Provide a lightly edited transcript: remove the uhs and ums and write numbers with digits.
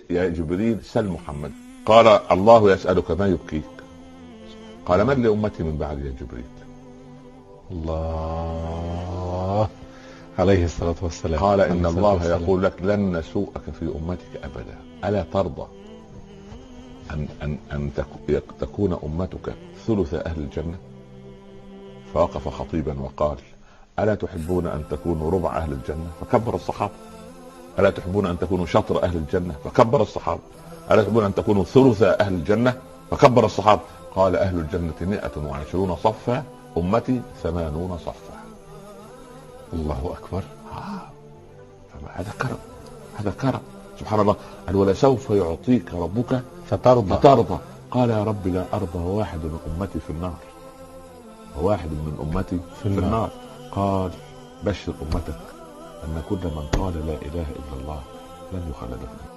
يا جبريل سل محمد. قال الله يسألك ما يبكيك. قال من لأمتي من بعد يا جبريل؟ الله عليه الصلاة والسلام. قال إن الله يقول لك لن نسوءك في أمتك أبدا، ألا ترضى أن تكون أمتك ثلث أهل الجنة؟ فوقف خطيبا وقال ألا تحبون أن تكونوا ربع أهل الجنة؟ فكبر الصحابة. ألا تحبون أن تكونوا شطر أهل الجنة؟ فكبر الصحابة. ألا تحبون أن تكونوا ثلث أهل الجنة؟ فكبر الصحابة. قال أهل الجنة 120 صفا، أمتي 80 صفا. الله أكبر. هذا كرم، هذا كرم سبحان الله. قال ولسوف يعطيك ربك فترضى. قال يا رب لا أرضى واحد من أمتي في النار، وواحد من أمتي في النار. قال بشر أمتك أن كل من قال لا إله إلا الله لن يخلد في النار.